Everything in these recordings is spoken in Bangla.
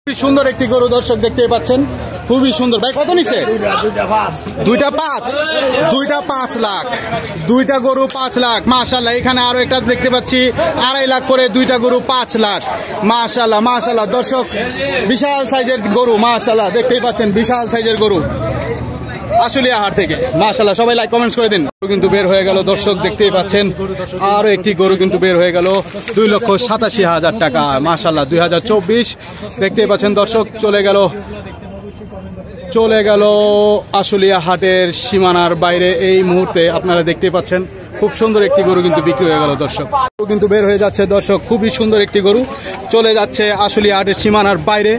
খুবই সুন্দর একটি গরু দর্শক দেখতে পাচ্ছেন, খুবই সুন্দর। ভাই কত নিছে? দুইটা 5 লাখ, দুইটা গরু 5 লাখ। মাশাআল্লাহ, এখানে আরো একটা দেখতে পাচ্ছি 2.5 লাখ করে, দুইটা গরু 5 লাখ। মাশাআল্লাহ মাশাআল্লাহ দর্শক, বিশাল সাইজের গরু। মাশাআল্লাহ দেখতেই পাচ্ছেন, বিশাল সাইজের গরু আশুলিয়া হাট থেকে। মাশাআল্লাহ, সবাই লাইক কমেন্টস করে দিন। কিন্তু বের হয়ে গেল দর্শক দেখতেই পাচ্ছেন, আরো একটি গরু কিন্তু বের হয়ে গেল 2,87,000 টাকা। মাশাআল্লাহ 2024 দেখতেই পাচ্ছেন দর্শক, চলে গেল আশুলিয়া হাটের সীমানার বাইরে। এই মুহূর্তে আপনারা দেখতে পাচ্ছেন খুব সুন্দর একটি গরু কিন্তু বিক্রি হয়ে গেল দর্শক, কিন্তু বের হয়ে যাচ্ছে দর্শক। খুবই সুন্দর একটি গরু চলে যাচ্ছে আশুলিয়া হাটের সীমানার বাইরে।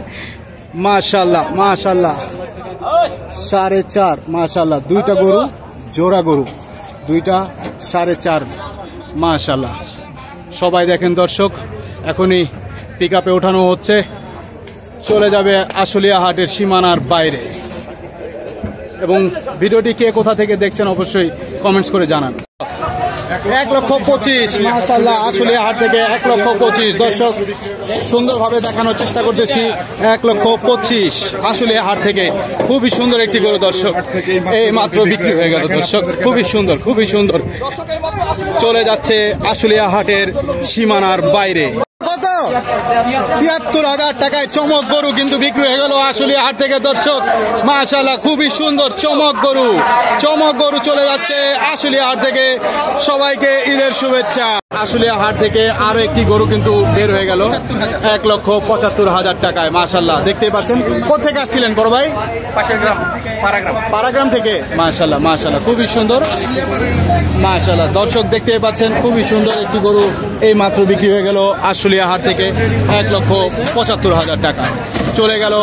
মাশাআল্লাহ মাশাআল্লাহ 4.5 মাশাআল্লাহ, দুইটা গরু জোড়া গরু, দুইটা 4.5 মাশাআল্লাহ। সবাই দেখেন দর্শক, এখনই পিক আপে ওঠানো হচ্ছে, চলে যাবে আশুলিয়া হাটের সীমানার বাইরে। এবং ভিডিওটি কে কোথা থেকে দেখছেন অবশ্যই কমেন্টস করে জানান। 1,25,000 মাশাআল্লাহ, আশুলিয়া হাট থেকে 1,25,000 দর্শক সুন্দরভাবে দেখানোর চেষ্টা করতেছি। 1,25,000 আশুলিয়া হাট থেকে, খুবই সুন্দর একটি গরু দর্শক, এই মাত্র বিক্রি হয়ে গেল দর্শক। খুবই সুন্দর, খুবই সুন্দর, চলে যাচ্ছে আশুলিয়া হাটের সীমানার বাইরে। কত? 73,000 টাকায় চমক গরু কিন্তু বিক্রি হয়ে গেল আশুলিয়া হাট থেকে দর্শক। মাশাআল্লাহ, খুবই সুন্দর চমক গরু চলে যাচ্ছে আশুলিয়া হাট থেকে। সবাইকে ঈদের শুভেচ্ছা। আশুলিয়া হাট থেকে আরো একটি গরু কিন্তু বের হয়ে গেল 1,75,000 টাকায়। মাশাআল্লাহ দেখতেই পাচ্ছেন। কোথেকে আসছিলেন বড় ভাই? পাশের গ্রাম, পাড়াগ্রাম থেকে। মাশাআল্লাহ মাশাআল্লাহ, খুবই সুন্দর। মাশাআল্লাহ দর্শক দেখতেই পাচ্ছেন, খুবই সুন্দর একটি গরু এই মাত্র বিক্রি হয়ে গেল আশুলিয়া হাট থেকে 1,75,000 টাকা। চলে গেল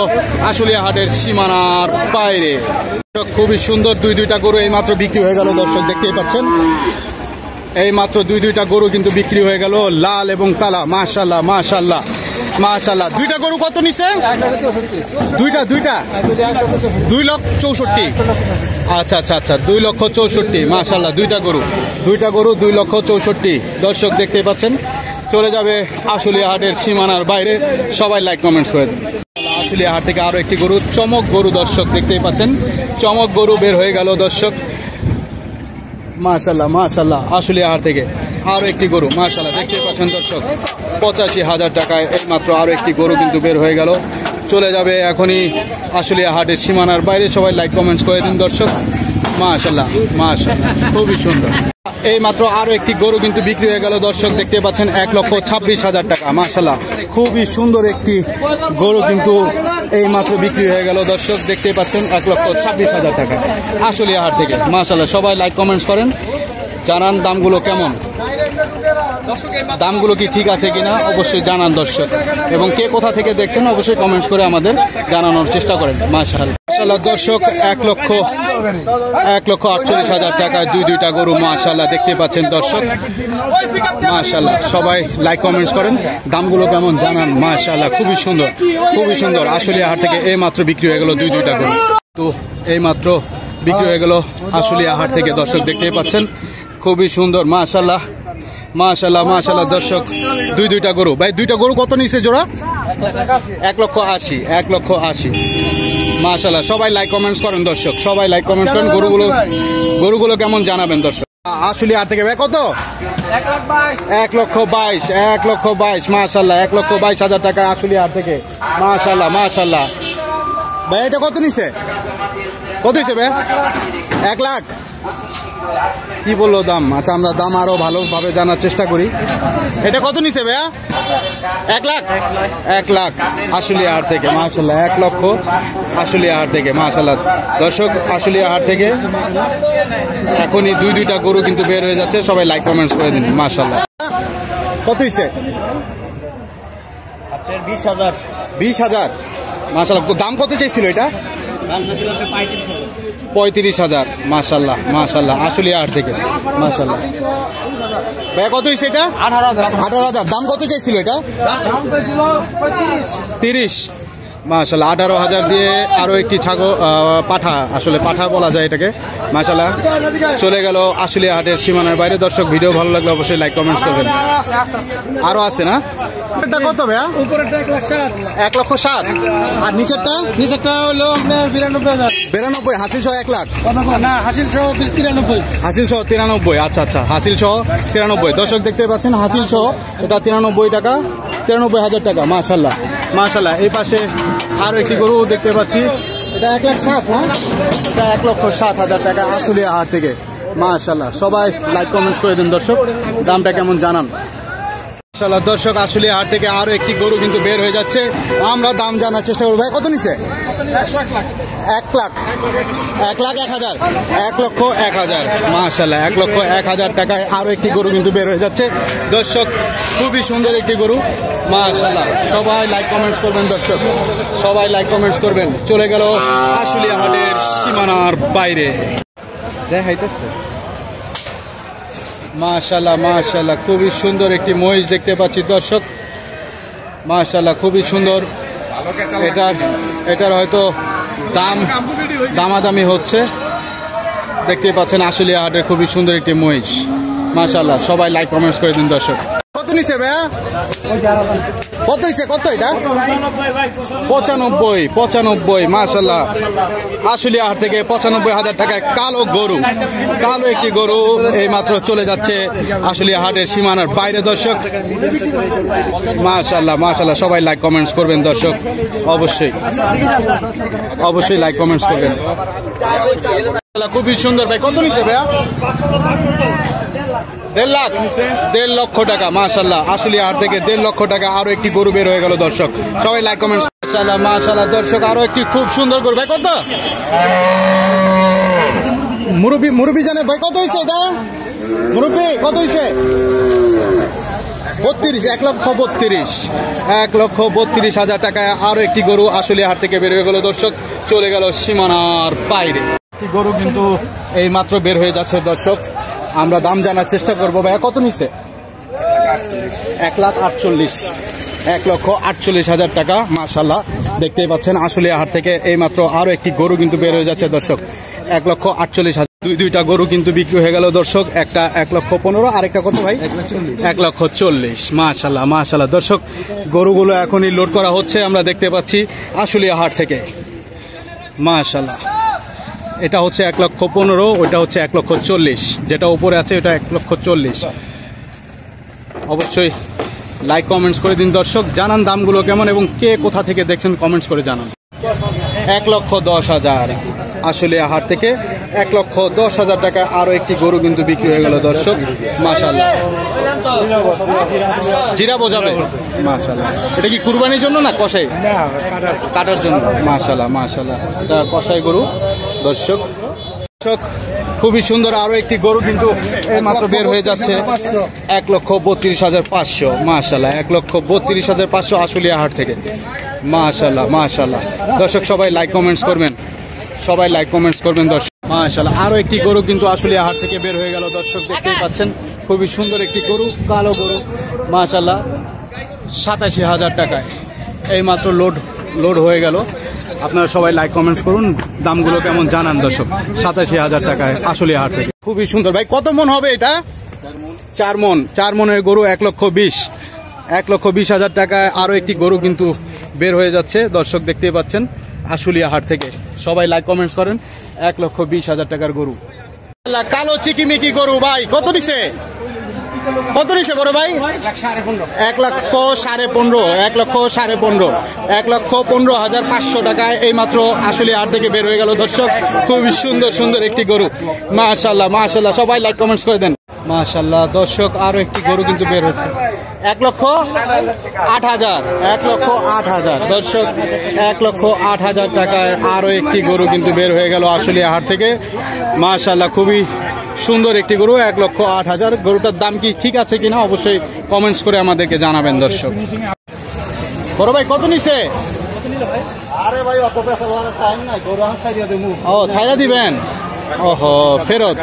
আশুলিয়া হাটের সীমানার বাইরে। খুবই সুন্দর দুইটা গরু এই মাত্র বিক্রি হয়ে গেল দর্শক দেখতেই পাচ্ছেন। এই মাত্র দুইটা গরু কিন্তু বিক্রি হয়ে গেল, লাল এবং কালা। মাশাআল্লাহ মাশাআল্লাহ মাশাআল্লাহ। দুইটা গরু কত নিছে? দুইটা 2,64,000। আচ্ছা আচ্ছা আচ্ছা, 2,64,000 মাশাআল্লাহ। দুইটা গরু 2,64,000 দর্শক দেখতেই পাচ্ছেন। চলে যাবে আশুলিয়া হাটের সীমানার বাইরে। সবাই লাইক কমেন্টস করে দিন। আশুলিয়া হাট থেকে আরো একটি গরু, চমক গরু দর্শক দেখতেই পাচ্ছেন, চমক গরু বের হয়ে গেল দর্শক। মাশাআল্লাহ মাশাআল্লাহ, আশুলিয়া হাট থেকে আরো একটি গরু মাশাআল্লাহ দেখতেই পাচ্ছেন দর্শক। 85,000 টাকায় এই মাত্র আরো একটি গরু কিন্তু বের হয়ে গেল, চলে যাবে এখনই আশুলিয়া হাটের সীমানার বাইরে। সবাই লাইক কমেন্টস করে দিন দর্শক। মাশাআল্লাহ মাশাআল্লাহ, খুবই সুন্দর। এই মাত্র আরো একটি গরু কিন্তু বিক্রি হয়ে গেল দর্শক দেখতে পাচ্ছেন, 1,26,000 টাকা। মাশাআল্লাহ, খুবই সুন্দর একটি গরু কিন্তু এই মাত্র বিক্রি হয়ে গেল দর্শক দেখতে পাচ্ছেন, 1,26,000 টাকা আশুলিয়া হাট থেকে। মাশাআল্লাহ, সবাই লাইক কমেন্টস করেন, জানান দামগুলো কেমন, দামগুলো কি ঠিক আছে কিনা অবশ্যই জানান দর্শক। এবং কে কোথা থেকে দেখছেন অবশ্যই কমেন্টস করে আমাদের জানানোর চেষ্টা করেন। মাশাআল্লাহ দর্শক, 1,48,000 টাকায় দুইটা গরু মাশাআল্লাহ দেখতে পাচ্ছেন দর্শক। মাশাআল্লাহ, সবাই লাইক কমেন্টস করেন, দামগুলো কেমন জানান। মাশাআল্লাহ, খুবই সুন্দর, খুবই সুন্দর। আশুলিয়া হাট থেকে এই মাত্র বিক্রি হয়ে গেল দুইটা গরু। তো এই মাত্র বিক্রি হয়ে গেল আশুলিয়া হাট থেকে দর্শক দেখতেই পাচ্ছেন, খুবই সুন্দর। মাশাআল্লাহ মাশাআল্লাহ মাশাআল্লাহ দর্শক, দুইটা গরু। ভাই দুইটা গরু কত নিচে জোড়া? 1,80,000 মাশাআল্লাহ। সবাই লাইক কমেন্টস করেন দর্শক, সবাই লাইক কমেন্টস করেন। গরুগুলো কেমন জানাবেন দর্শক। আশুলিয়া হাট থেকে ভাই কত? 1,22,000 মাশাআল্লাহ, 1,22,000 টাকা আশুলিয়া হাট থেকে। মাশাআল্লাহ মাশাআল্লাহ। ভাই এটা কত নিছে? কত হয়েছে ভাই? 1 লাখ কি বললো দাম? আচ্ছা, আমরা দাম আরো ভালোভাবে জানার চেষ্টা করি। এটা কত নিছে ভাইয়া? 1 লাখ আশুলিয়া হাট থেকে। মাশাআল্লাহ, 1 লক্ষ আশুলিয়া হাট থেকে। মাশাআল্লাহ দর্শক, আশুলিয়া হাট থেকে এখনই দুইটা গরু কিন্তু বের হয়ে যাচ্ছে। সবাই লাইক কমেন্টস করে দিন। মাশাআল্লাহ, কত হয়েছে? 20,000 মাশাআল্লাহ। দাম কত চাইছিল এটা? 35,000 মাশাআল্লাহ মাশাআল্লাহ আশুলিয়া হাট থেকে। মাশাআল্লাহ ভাই কত হয়েছে এটা? 18,000। দাম কত চাইছিল এটা? 30। মাশাআল্লাহ 18,000 দিয়ে আরো একটি ছাগল পাঠা, আসলে পাঠা বলা যায় এটাকে। মাশাআল্লাহ চলে গেল আশুলিয়া হাটের সীমানার বাইরে। দর্শক ভিডিও ভালো লাগলে অবশ্যই লাইক কমেন্টস করবেন। আরো আছে না? এটা কত ভাইয়া? উপরেরটা 1,07,000 1,07,000 আর নিচেরটা? নিচেরটা হলো আপনার 92,000 92 হাসিল সহ 1 লাখ না হাসিল সহ 93 হাসিল সহ 93 আচ্ছা আচ্ছা হাসিল সহ 93। দর্শক দেখতে পাচ্ছেন হাসিল সহ এটা 93 টাকা, 93,000 টাকা। মাশাআল্লাহ মাশাআল্লাহ। এই পাশে আরো একটি গরু দেখতে পাচ্ছি, এটা 1,07,000 না? এটা 1,07,000 টাকা আশুলিয়া হাট থেকে। মাশাআল্লাহ সবাই লাইক কমেন্টস করে দিন দর্শক, দামটা কেমন জানান। মাশাআল্লাহ দর্শক আশুলিয়া হাট থেকে আরো একটি গরু কিন্তু বের হয়ে যাচ্ছে, আমরা দাম জানার চেষ্টা করবো। ভাই কত নিছে? 1 লাখ 1,01,000 1,01,000। মাশাআল্লাহ 1,01,000 টাকায় আরো একটি গরু কিন্তু বের হয়ে যাচ্ছে দর্শক, খুবই সুন্দর একটি গরু। মাশাআল্লাহ সবাই লাইক কমেন্টস করবেন দর্শক, সবাই লাইক কমেন্টস করবেন। চলে গেল আশুলিয়া হাটের সীমানার বাইরে, দেখাইতেছে। মাশাআল্লাহ মাশাআল্লাহ খুবই সুন্দর একটি মহিষ দেখতে পাচ্ছি দর্শক। মাশাআল্লাহ খুবই সুন্দর। এটার হয়তো দামাদামি হচ্ছে, দেখতে পাচ্ছেন আশুলিয়া হাটের খুবই সুন্দর একটি মহিষ। মাশাআল্লাহ সবাই লাইক কমেন্টস করে দিন দর্শক। কত নিছে ভাইয়া? কত হইছে? কত এটা? 95। মাশাআল্লাহ আশুলিয়া হাট থেকে 95,000 টাকায় কালো গরু, কালো একটি গরু এই মাত্র চলে যাচ্ছে আশুলিয়া হাটের সীমানার বাইরে দর্শক। মাশাআল্লাহ মাশাআল্লাহ সবাই লাইক কমেন্টস করবেন দর্শক, অবশ্যই অবশ্যই লাইক কমেন্টস করবেন। খুবই সুন্দর। ভাই কত নিচ্ছে ভাইয়া? 1.5 লক্ষ টাকা। মাশাআল্লাহ আশুলিয়া হাট থেকে 1.5 লক্ষ টাকা আরো একটি গরু বের হয়ে গেল দর্শক, সবাই লাইক কমেন্টস। মাশাআল্লাহ মাশাআল্লাহ দর্শক আরো একটি খুব সুন্দর গরু। ভাই কত? মুরব্বি জানে ভাই কত হয়েছে এটা? মুরব্বি কত হয়েছে? 32, 1,32,000 টাকায় আরো একটি গরু আশুলিয়া হাট থেকে বের হয়ে গেল দর্শক, চলে গেল সীমানার বাইরে। একটি গরু কিন্তু এই মাত্র বের হয়ে যাচ্ছে দর্শক, আমরা দাম জানার চেষ্টা করবো। ভাইয়া কত নিচ্ছে? 1,48,000 টাকা। মাশাআল্লাহ দেখতেই পাচ্ছেন আশুলিয়া হাট থেকে এই মাত্র আরো একটি গরু কিন্তু বের হয়ে যাচ্ছে দর্শক, 1,48,000। দুইটা গরু কিন্তু বিক্রি হয়ে গেল দর্শক, একটা 1,15,000 আর একটা কত ভাই? 1,40,000। মাশাআল্লাহ মাশাআল্লাহ দর্শক গরুগুলো এখনই লোড করা হচ্ছে, আমরা দেখতে পাচ্ছি আশুলিয়া হাট থেকে। মাশাআল্লাহ এটা হচ্ছে 1,15,000, ওইটা হচ্ছে 1,40,000, যেটা উপরে আছে ওটা 1,40,000। অবশ্যই লাইক কমেন্টস করে দিন দর্শক, জানান দামগুলো কেমন এবং কে কোথা থেকে দেখছেন কমেন্টস করে জানান। 1,10,000 আশুলিয়া হাট থেকে 1,10,000 টাকা আরো একটি গরু কিন্তু বিক্রি হয়ে গেল দর্শক। মাশাআল্লাহ জিরা বোঝাবে। মাশাআল্লাহ এটা কি কুরবানির জন্য না কষাই? কাটার জন্য। মাশাআল্লাহ মাশাআল্লাহ এটা কষাই গরু দর্শক। খুবই সুন্দর আরো একটি গরু কিন্তু এই মাত্র বের হয়ে যাচ্ছে, 1,32,500। মাশাআল্লাহ 1,32,500 আশুলিয়া হাট থেকে। মাশাআল্লাহ মাশাআল্লাহ দর্শক সবাই লাইক কমেন্টস করবেন, সবাই লাইক কমেন্টস করবেন দর্শক। মাশাআল্লাহ আরো একটি গরু কিন্তু আশুলিয়া হাট থেকে বের হয়ে গেল দর্শক, দেখতেই পাচ্ছেন খুবই সুন্দর একটি গরু, কালো গরু। মাশাআল্লাহ 87,000 টাকায় এই মাত্র লোড হয়ে গেল। আপনারা সবাই লাইক কমেন্টস করুন, দামগুলো কেমন জানান দর্শক। 87,000 টাকায় আশুলিয়া হাট থেকে খুবই সুন্দর। ভাই কত মন হবে এটা? 4 মন। 4 মনের গরু 1,20,000 টাকায় আরো একটি গরু কিন্তু বের হয়ে যাচ্ছে দর্শক, দেখতেই পাচ্ছেন আশুলিয়া হাট থেকে। সবাই লাইক কমেন্টস করেন। 1,20,000 টাকার গরু, কালো চিকিমিকি গরু। ভাই কত নিছে? কত নিছে বড় ভাই? 1,15,000 1,15,500 টাকায় এই মাত্র আশুলিয়া হাট থেকে বের হয়ে গেল দর্শক, খুবই সুন্দর সুন্দর একটি গরু। মাশাআল্লাহ মাশাআল্লাহ সবাই লাইক কমেন্টস করে দেন। মাশাআল্লাহ দর্শক আরো একটি গরু কিন্তু বের হচ্ছে, 1,08,000 দর্শক, 1,08,000 টাকায় আরো একটি গরু কিন্তু বের হয়ে গেল আশুলিয়া হাট থেকে। মাশাআল্লাহ খুবই সুন্দর একটি গরু, 1,08,000। গরুটার দাম কি ঠিক আছে কিনা অবশ্যই কমেন্টস করে আমাদেরকে জানাবেন দর্শক। বড় ভাই কত নিছে? আরে ভাই অত পয়সা বলার টাইম নাই, গরু আমি ছাইরা দেবো। ও ছাইরা দিবেন? ওহো ফেরত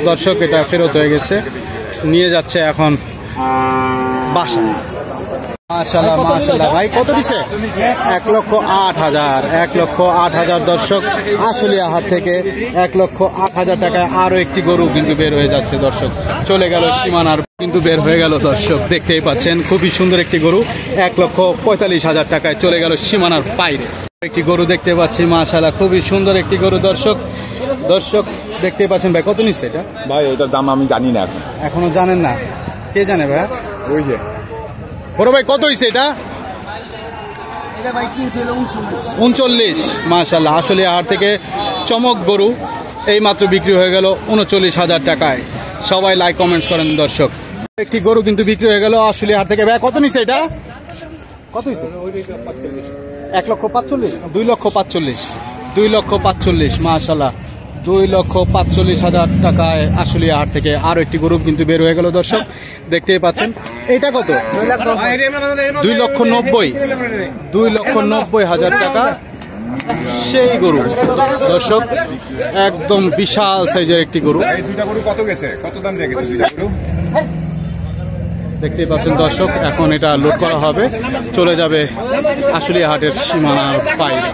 দর্শক, এটা ফেরত হয়ে গেছে, নিয়ে যাচ্ছে এখন বাসায়। মাশাআল্লাহ মাশাআল্লাহ ভাই কত দিছে 1,08,000 1,08,000 দর্শক আশুলিয়া হাট থেকে 1,08,000 টাকায় আরো একটি গরু কিন্তু বের হয়ে যাচ্ছে দর্শক চলে গেল সীমানার কিন্তু বের হয়ে গেল দর্শক দেখতেই পাচ্ছেন খুবই সুন্দর একটি গরু 1,45,000 টাকায় চলে গেল সীমানার বাইরে একটি গরু দেখতে পাচ্ছি মাশাআল্লাহ খুবই সুন্দর একটি গরু দর্শক দেখতেই পাচ্ছেন ভাই কত নিচ্ছে এটা ভাই এটার দাম আমি জানি না এখনো জানেন না কে জানে ভাই ওই যে বড় ভাই কত হয়েছে এটা 39 মাশাআল্লাহ আশুলিয়া হাট থেকে চমক গরু এই মাত্র বিক্রি হয়ে গেল 39,000 টাকায় সবাই লাইক কমেন্টস করেন দর্শক একটি গরু কিন্তু বিক্রি হয়ে গেল আশুলিয়া হাট থেকে ভাই কত নিছে এটা কত হয়েছে 1,45,000 2,45,000 মাশাআল্লাহ 2,45,000 টাকায় আশুলিয়া হাট থেকে আরো একটি গরু কিন্তু বের হয়ে গেল দর্শক দেখতেই পাচ্ছেন এটা কত 2,90,000 টাকা সেই গরু দর্শক একদম বিশাল সাইজের একটি গরু এই দুইটা গরু কত গেছে কত দাম দিয়ে গেছে দুইটা গরু দেখতেই পাচ্ছেন দর্শক এখন এটা লোড করা হবে চলে যাবে আশুলিয়া হাটের সীমানার বাইরে